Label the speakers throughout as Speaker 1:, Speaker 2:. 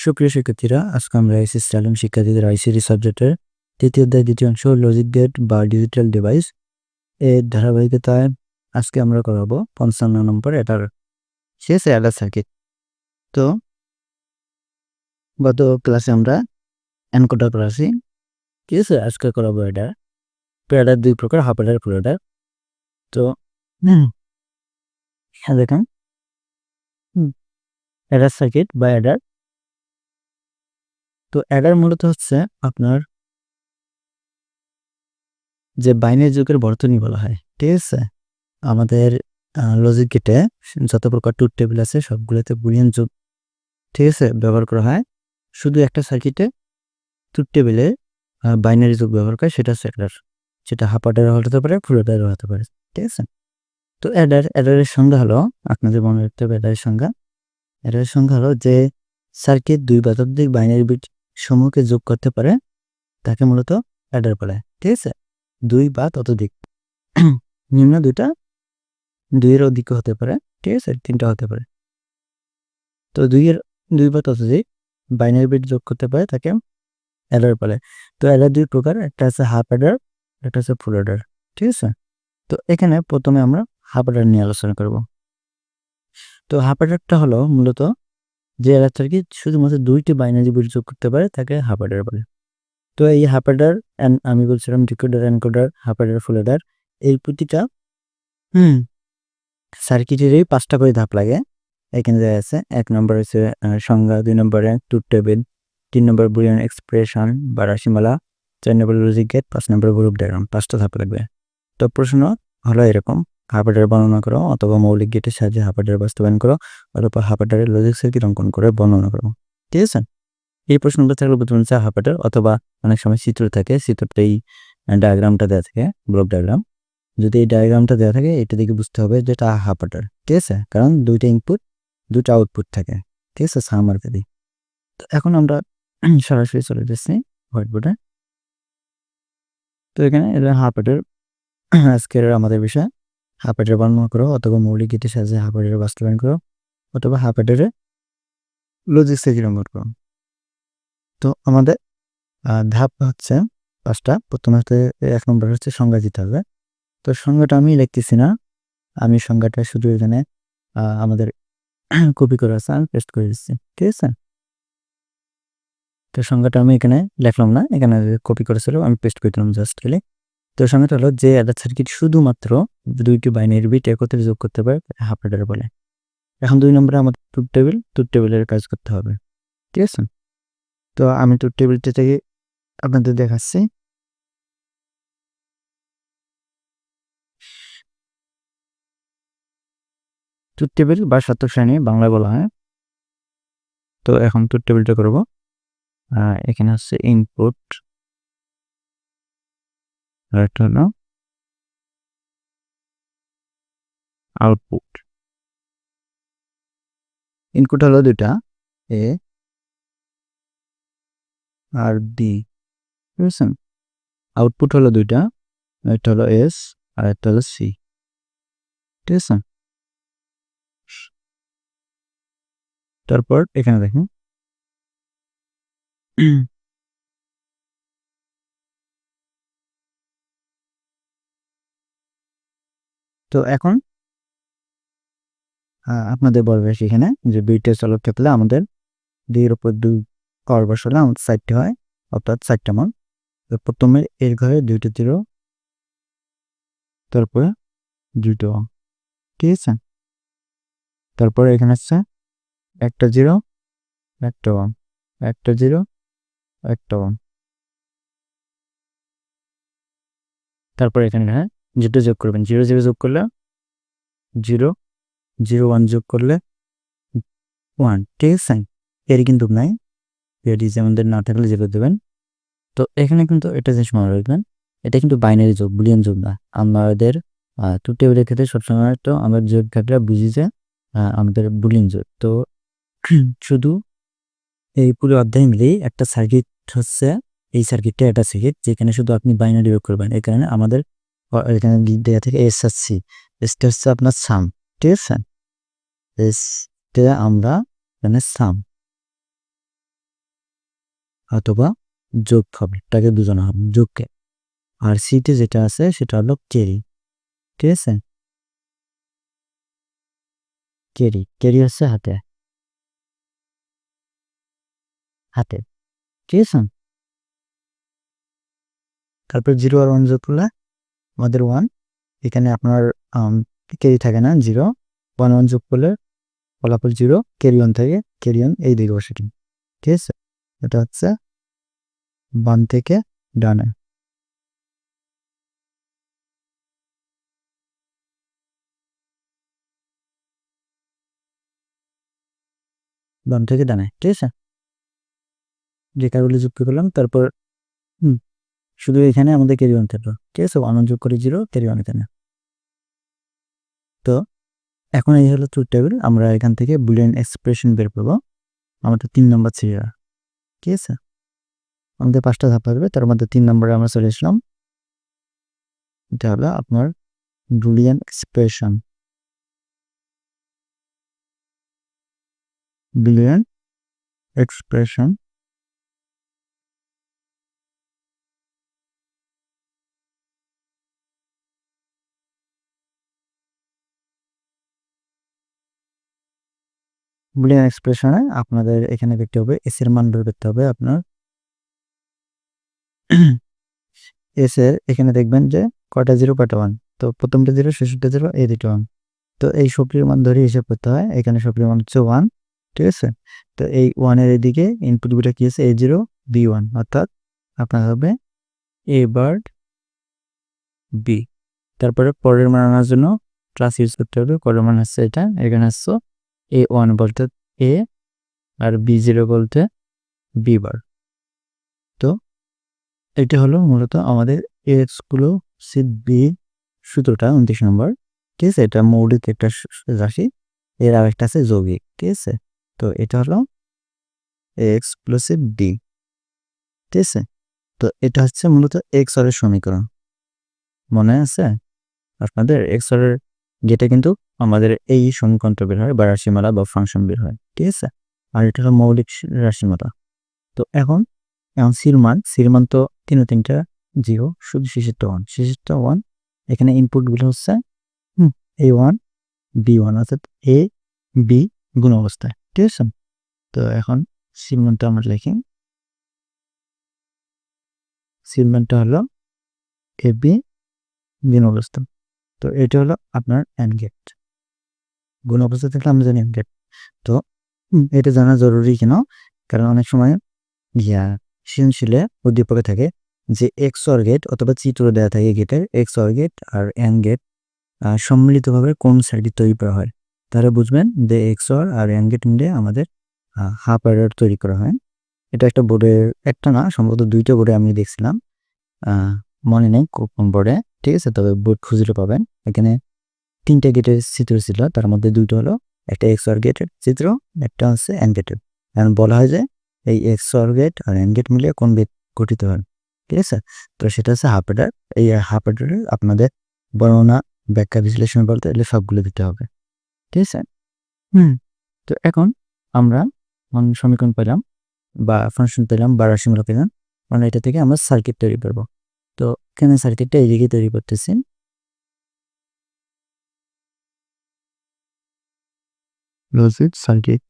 Speaker 1: সুপ্রিয় শিক্ষার্থীরা, আজকে আমরা এসএসসি আলিম শিক্ষার্থীদের আইসিটি সাবজেক্টের তৃতীয় অধ্যায় দ্বিতীয় অংশ লজিক গেট বা ডিজিটাল ডিভাইস এর ধারাবাহিকতায় আজকে আমরা করাবো ৫৫ নম্বর এটার শেষ অ্যাডার সার্কিট। তো গত ক্লাসে আমরা এনকোডার করেছি, ঠিক আছে। আজকে করাবো এটা অ্যাডার দুই প্রকার, হাফ অ্যাডার, ফুল অ্যাডার। তো হ্যাঁ দেখেন অ্যাডার সার্কিট বা অ্যাডার। তো অ্যাডার মূলত হচ্ছে আপনার যে বাইনারি যুগের বর্তনী বলা হয়, ঠিক আছে। আমাদের লজিক গেটে যত প্রকার ট্রুথ টেবিল আছে সবগুলোতে বুলিয়ান যুগ, ঠিক আছে, ব্যবহার করা হয়। শুধু একটা সার্কিটে ট্রুথ টেবিলে বাইনারি যুগ ব্যবহার করে, সেটা হচ্ছে অ্যাডার, যেটা হাফ অ্যাডার হতে পারে, ফুল অ্যাডারও হতে পারে, ঠিক আছে। তো অ্যাডারের সংজ্ঞা হলো, আপনাদের মনে রাখতে হবে অ্যাডারের সংজ্ঞা হলো যে সার্কিট দুই বা ততোধিক বাইনারি বিট সমূহকে যোগ করতে পারে তাকে মূলত অ্যাডার বলে, ঠিক আছে। দুই বা ততোধিক, নিম্ন দুইয়ের অধিক হতে পারে, ঠিক আছে, তিনটা হতে পারে। তো দুই বা ততোধিক বাইনারি বিট যোগ করতে পারে তাকে অ্যাডার বলে। তো অ্যাডার দুই প্রকার, একটা আছে হাফ অ্যাডার, একটা আছে ফুল অ্যাডার, ঠিক আছে। তো এখানে প্রথমে আমরা হাফ অ্যাডার নিয়ে আলোচনা করব। তো হাফ অ্যাডারটা হলো মূলত যে অ্যাডার সার্কিট শুধুমাত্র দুইটি বাইনারি বিট যোগ করতে পারে তাকে হাফ অ্যাডার বলে। তো এই হাফ অ্যাডার, আমি বলছিলাম ডিকোডার, এনকোডার, হাফ অ্যাডার, ফুল অ্যাডার, এই প্রতিটা সার্কিটেরই 5টা করে ধাপ লাগে। এখানে দেওয়া আছে, 1 নম্বর হচ্ছে সংজ্ঞা, 2 নম্বরে ট্রুথ টেবিল, 3 নম্বর বুলিয়ান এক্সপ্রেশন বা রাশিমালা, 4 নম্বর লজিক গেট, 5 নম্বর গ্রুপ ডায়াগ্রাম। 5টা ধাপ লাগবে। তো প্রশ্ন হলো এরকম, হাফ অ্যাডার বর্ণনা করো অথবা মৌলিক গেটের সাহায্যে হাফ অ্যাডার বাস্তবায়ন করো অথবা হাফ অ্যাডারের লজিক সার্কিট অঙ্কন করে বর্ণনা করো, ঠিক আছে। এই প্রশ্নগুলো থাকলে প্রথমে হচ্ছে হাফ অ্যাডার, অথবা অনেক সময় চিত্র থাকে, চিত্রটা এই ডায়াগ্রামটা দেওয়া থাকে, ব্লক ডায়াগ্রাম। যদি এই ডায়াগ্রামটা দেওয়া থাকে এটা দেখে বুঝতে হবে যে এটা হাফ অ্যাডার, ঠিক আছে, কারণ দুইটা ইনপুট দুটো আউটপুট থাকে, ঠিক আছে, সাম আর ভ্যালি। তো এখন আমরা সরাসরি চলে যাচ্ছি হোয়াইট বোর্ডে। তো এখানে এটা হাফ অ্যাডার আজকের আমাদের বিষয়। হাফ অ্যাডার বর্ণনা করো অথবা মৌলিক গেটের সাহায্যে হাফ অ্যাডার বাস্তবায়ন করো অথবা হাফ অ্যাডারে লজিক সার্কিট অঙ্কন করো। তো আমাদের ধাপ হচ্ছে 5টা। প্রথমে হচ্ছে 1 নম্বর হচ্ছে সংজ্ঞা দিতে হবে। তো সংজ্ঞাটা আমি লিখতেছি না, আমি সংজ্ঞাটা শুধু এখানে আমাদের কপি করে আছে, আমি পেস্ট করে দিচ্ছি, ঠিক আছে। তো সংজ্ঞাটা আমি এখানে লিখলাম না, এখানে কপি করেছিল, আমি পেস্ট করে দিলাম জাস্ট খালি। তো সংজ্ঞাটা হলো যে অ্যাডার সার্কিট শুধুমাত্র দুইটি বাইনারি বিট একত্রে যোগ করতে পারে হাফ অ্যাডার বলে। এখন 2 নম্বরে আমাদের ট্রুথ টেবিলের কাজ করতে হবে, ঠিক আছে। তো আমি ট্রুথ টেবিলটা থেকে আপনাদের দেখাচ্ছি। ট্রুথ টেবিল বা সত্য সারণী বাংলায় বলা হয়। তো এখন ট্রুথ টেবিলটা করবো। এখানে হচ্ছে ইনপুট, আর একটা হলো আউটপুট। ইনপুট হলো দুটা, এ আর বি, ঠিক আছে। আউটপুট হলো দুইটা, একটা হলো এস আর একটা হলো সি, ঠিক আছে। তারপর এখানে দেখেন তো এখন আপনাদের বলবে সেখানে যে দুইটা চলক থাকলে আমাদের দুইয়ের উপর 2 পাওয়ার বসালে আমাদের 4টি হয়, অর্থাৎ 4টা মান। তো প্রথমে এর ঘরে 2টা 0, তারপরে 2টা 1, ঠিক আছে। তারপরে এখানে হচ্ছে একটা 0, একটা 1, একটা 0, একটা 1। তারপর এখানে যেটা যোগ করবেন, 0 0 যোগ করলে 0, 0 1 যোগ করলে 1, ঠিক আছে। এর কিন্তু নাই, এর আমাদের না থাকলে 0 দেবেন। তো এখানে কিন্তু এটা জিনিস মনে রাখবেন, এটা কিন্তু বাইনারি যোগ, বুলিয়ান যোগ না। আমাদের ট্রুথ টেবিলের ক্ষেত্রে সবসময় তো আমরা যোগ থাকলে বুঝি যে আমাদের বুলিয়ান যোগ। তো শুধু এই পুরো অধ্যায় মিলেই একটা সার্কিট হচ্ছে, এই সার্কিটটা একটা সার্কিট যেখানে শুধু আপনি বাইনারি যোগ করবেন। এই কারণে আমাদের এখানে দেওয়া থেকে এস আর সি, এসটা হচ্ছে আপনার সাম, ঠিক আছে। এসটা আমরা এখানে সাম, অথবা যোগ হবে, তাকে দুজনে হবে যোগকে। আর সিতে যেটা আছে সেটা হলো ক্যারি, ঠিক আছে? ক্যারি, ক্যারি হচ্ছে হাতে, হাতে, ঠিক আছে? তারপর 0 আর 1 যোগ করলে আমাদের 1, এখানে আপনার ক্যারি থাকে না, 0, 1 1 যোগ করলে ফলাফল 0, ক্যারি 1 থাকে, ক্যারি 1 এই দিকে বসে, ঠিক আছে? এটা হচ্ছে বাম থেকে ডানে, বাম থেকে ডানে, ঠিক আছে? যে কারগুলি যুক্ত করলাম, তারপর শুধু এখানে আমাদের ক্যারি 1 থাকলো, ঠিক আছে? 1 1 যোগ করে 0, ক্যারি 1 এখানে। তো এখন এই হলো ট্রুথ টেবিল। আমরা এখান থেকে বুলিয়ান এক্সপ্রেশন বের করবো আমাদের 3 নম্বর সিরিয়াল, ঠিক আছে? আমাদের 5টা ধাপ লাগবে, তার মধ্যে 3 নম্বরে আমরা চলে আসলাম। এটা হলো আপনার Boolean expression, Boolean expression. Boolean এক্সপ্রেশনে আপনাদের এখানে দেখতে হবে এস এর মান বের করতে হবে আপনার। এস এর এখানে দেখবেন যে কয়টা 0 কয়টা 1, তো প্রথমটা 0, শেষেরটা 0, এই দুটো 1। তো এই সবটির মান ধরে হিসাব করতে হয়। এখানে সবটির মান হচ্ছে 1, ঠিক আছে? তো এই 1 এর এদিকে ইনপুট দুটো কি আছে, A0 B1, অর্থাৎ আপনার হবে এ বার্ড বি। তারপরে পরের মান আনার জন্য ক্লাস ইউজ করতে হবে। পরের মান হচ্ছে এটা, এখানে আসছে A1 বলতে এ আর B0 বলতে বি বার। তো এটা হলো মূলত আমাদের এক্সক্লুসিভ বি সূত্রটা 29 নম্বর, ঠিক আছে? এটা মৌলিক একটা রাশি, এর আরেকটা আছে যৌগিক, ঠিক আছে? তো এটা হলো এক্সক্লুসিভ ডি, ঠিক আছে? তো এটা হচ্ছে মূলত এক্স অরের সমীকরণ, মনে আছে আপনাদের? এক্স অরের যেটা কিন্তু আমাদের এই সমীকরণটা বের হয় বা রাশিমালা বা ফাংশন বের হয়, ঠিক আছে? আর এটা হলো মৌলিক রাশিমালা। তো এখন সির মান তো তিনটা 0, শুধু শেষেরটা 1, শেষেরটা 1। এখানে ইনপুটগুলো হচ্ছে A1 B1, অর্থাৎ এ বি গুণ অবস্থায়, ঠিক আছে? তো এখন সির মানটা আমরা লিখি, সির মানটা হলো এ বি গুণ অবস্থা। তো এটা হলো আপনার অ্যান্ড গেট, গুণ অবস্থা থাকলে আমরা জানি অ্যান্ড গেট। তো এটা জানা জরুরি কেন? কারণ অনেক সময় সৃজনশীলে উদ্দীপকে থাকে যে এক্স অর গেট অথবা চিত্র দেওয়া থাকে গেটের, এক্স অর গেট আর অ্যান্ড গেট সম্মিলিতভাবে কোন সার্কিট তৈরি করা হয়, তাহলে বুঝবেন যে এক্স অর আর অ্যান্ড গেট মিলে আমাদের হাফ অ্যাডার তৈরি করা হয়। এটা একটা বোর্ডে, একটা না সম্ভবত 2টা বোর্ডে আমি দেখছিলাম, মনে নেই কোন বোর্ডে, ঠিক আছে? তবে বোর্ড খুঁজলে পাবেন। এখানে 3টা গেটের চিত্র ছিল, তার মধ্যে 2টা হলো একটা এক্স অর গেটের চিত্র, একটা হচ্ছে অ্যান্ড গেটের। এখন বলা হয় যে এই এক্স অর গেট আর অ্যান্ড গেট মিলে কোন গেট গঠিত হয়, ঠিক আছে? তো সেটা হচ্ছে হাফ অ্যাডার। এই হাফ অ্যাডারে আপনাদের বর্ণনা, ব্যাখ্যা, বিশ্লেষণ বলতে এলে সবগুলো দিতে হবে, ঠিক আছে? তো এখন আমরা সমীকরণ পেলাম বা ফাংশন পেলাম বা রাশিমালা পেলাম, মানে এটা থেকে আমরা সার্কিট তৈরি করবো। তো এখানে সার্কিটটা এইদিকে তৈরি করতেছি। Logic circuit,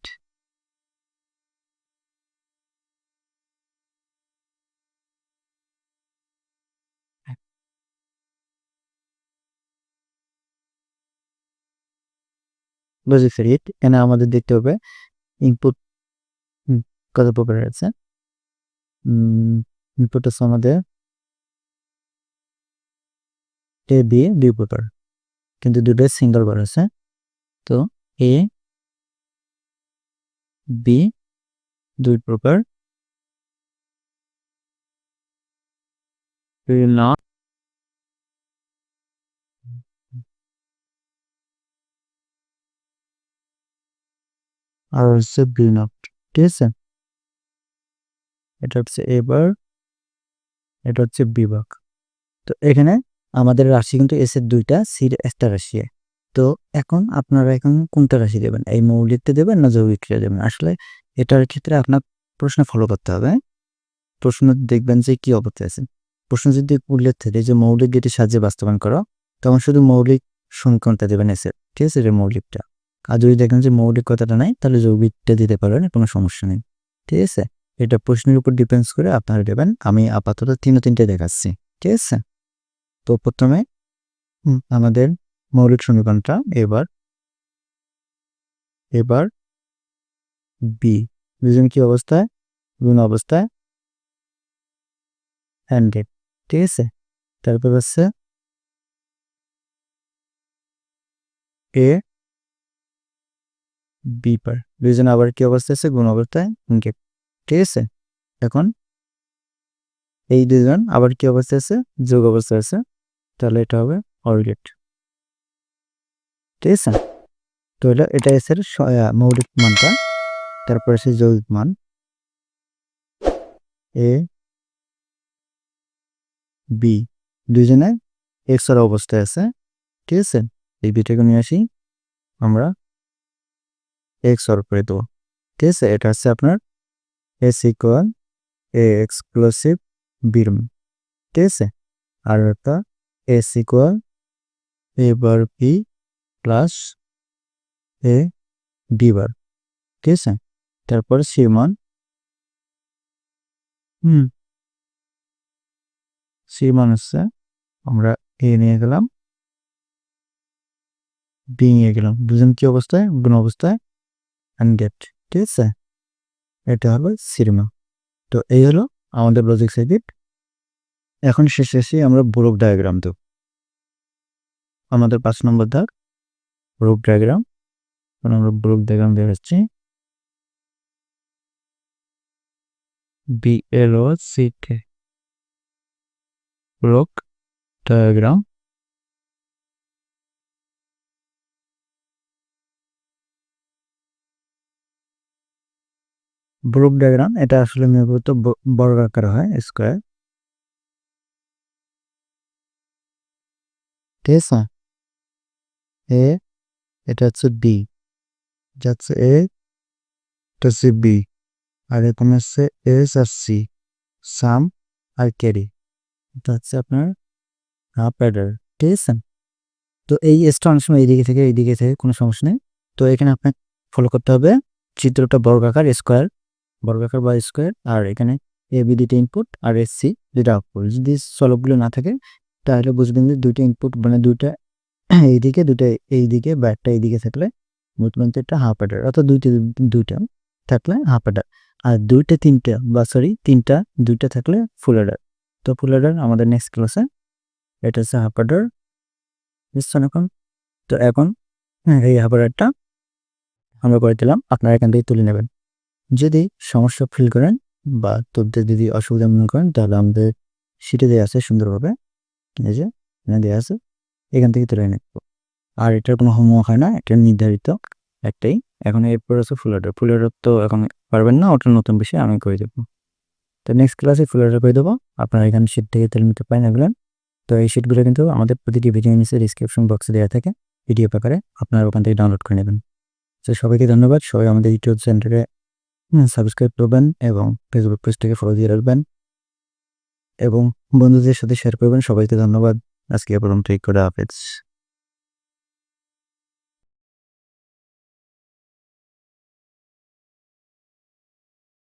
Speaker 1: logic circuit. এখানে আমাদের দেখতে হবে ইনপুট কত প্রকার আছে। ইনপুট আছে আমাদের এ বি 2 প্রকার, কিন্তু দুটোই সিঙ্গেল বার আছে। তো এ বি 2 প্রকার, না আর হচ্ছে বি নট, ঠিক আছে? এটা হচ্ছে এ বার, এটা হচ্ছে বি বার। তো এখানে আমাদের রাশি কিন্তু এস এর 2টা, সির একটা রাশি। তো এখন আপনারা এখন কোনটা রাশি দেবেন, এই মৌলিকটা দেবেন না যৌগিকটা দেবেন? আসলে এটার ক্ষেত্রে আপনার প্রশ্ন ফলো করতে হবে। প্রশ্ন দেখবেন যে কি অবস্থায় আছে। প্রশ্ন যদি উল্লেখ থাকে যে মৌলিক গেটের সাহায্যে বাস্তবায়ন করো, তখন শুধু মৌলিক সমীকরণটা দেবেন এসের, ঠিক আছে, এটা মৌলিকটা। আর যদি দেখেন যে মৌলিক কথাটা নাই, তাহলে যৌগিকটা দিতে পারবেন, কোনো সমস্যা নেই, ঠিক আছে। এটা প্রশ্নের উপর ডিপেন্ডস করে আপনারা দেবেন। আমি আপাতত 3 দেখাচ্ছি, ঠিক আছে। তো প্রথমে আমাদের মৌলিক সমীকরণটা এবার বি দুজন কি অবস্থায়, গুণ অবস্থায়, হ্যান্ডেড, ঠিক আছে। তারপর হচ্ছে এ বি পার দুজন আবার কি অবস্থায় আছে, গুণ অবস্থায়, গেট, ঠিক আছে। এখন এই দুজন আবার কি অবস্থায় আছে, যোগ অবস্থায় আছে, তাহলে এটা হবে অর গেট, ঠিক আছে। তো এটা এসের মৌলিক মানটা। তারপর আছে যৌগিক মান এ বি দুইজনে এক্স এর অবস্থায় আছে, ঠিক আছে। এই বিটাকে নিয়ে আসি আমরা এক্স অর করে দেবো, ঠিক আছে। এটা হচ্ছে আপনার এস ইকুয়াল এ এক্সক্লুসিভ বির, ঠিক আছে। আর একটা S equal A bar P plus A B বার, ঠিক আছে। তারপর সি মান সি মান হচ্ছে আমরা এ নিয়ে গেলাম, বি নিয়ে গেলাম, দুজন কি অবস্থায়, গুণ অবস্থায়, অ্যান্ড গেট, ঠিক আছে। এটা হলো সিরিমা। তো এই হলো আমাদের লজিক সার্কিট। এখন শেষে আমরা ব্লক ডায়াগ্রাম দেব। আমাদের 5 নম্বর ধাপ ব্লক ডায়াগ্রাম। আমরা ব্লক ডায়াগ্রাম দেখাচ্ছি। BLOCK block diagram. Block diagram এটা আসলে মূলত বর্গাকার হয়, স্কয়ার, ঠিক আছে। এ এটা হচ্ছে বি, যাচ্ছে এ, এটা হচ্ছে বি, আর এখানে হচ্ছে এস আর সি, সাম আর ক্যারি, এটা হচ্ছে আপনার হাফ অ্যাডার, ঠিক আছে। তো এই এসটা অনেক সময় এইদিকে থেকে কোনো সমস্যা নেই। তো এখানে আপনাকে ফলো করতে হবে চিত্রটা বর্গাকার স্কয়ার, বর্গাকার বা স্কয়ার, আর এখানে এ বি দুইটা ইনপুট আর এস সি দুইটা আউটপুট। যদি সলভগুলো না থাকে তাহলে বুঝবেন যে দুইটা ইনপুট মানে দুইটা এইদিকে, দুইটা এইদিকে, বা একটা এইদিকে থাকলে বুঝবেন যে এটা হাফ অ্যাডার, অর্থাৎ দুইটা থাকলে হাফ অ্যাডার, আর তিনটা বা সরি দুইটা থাকলে ফুল অ্যাডার। তো ফুল অ্যাডার আমাদের নেক্সট ক্লাসে, এটা হচ্ছে হাফ অ্যাডার, বুঝছেন এখন। তো এখন এই হাফ অ্যাডারটা আমরা করে দিলাম, আপনারা এখান থেকে তুলে নেবেন। যদি সমস্যা ফিল করেন বা তুলতে যদি অসুবিধা মনে করেন, তাহলে আমাদের শিটে দেওয়া আছে সুন্দরভাবে, এই যে এখানে দেওয়া আছে, এখান থেকে তুলে নেব। আর এটার কোনো হোমওয়ার্ক হয় না, এটা নির্ধারিত একটাই। এখন এরপর আছে ফুল অর্ডার। ফুল অর্ডার তো এখন পারবেন না, ওটা নতুন বিষয়, আমি করে দেবো। তো নেক্সট ক্লাসে ফুল অর্ডার করে দেবো। আপনারা এখানে শিট থেকে তুলে নিতে পারেন এগুলো। তো এই শিটগুলো কিন্তু আমাদের প্রতিটি ভিডিও নিচে ডিসক্রিপশন বক্সে দেওয়া থাকে পিডিএফ আকারে, আপনারা ওখান থেকে ডাউনলোড করে নেবেন। তো সবাইকে ধন্যবাদ। সবাই আমাদের ইউটিউব চ্যানেলে সাবস্ক্রাইব করবেন এবং ফেসবুক পেজটাকে ফলো দিয়ে রাখবেন এবং বন্ধুদের সাথে শেয়ার করবেন। সবাইকে ধন্যবাদ। আজকে এ পর্যন্ত, ঠিক করে হাফেজ।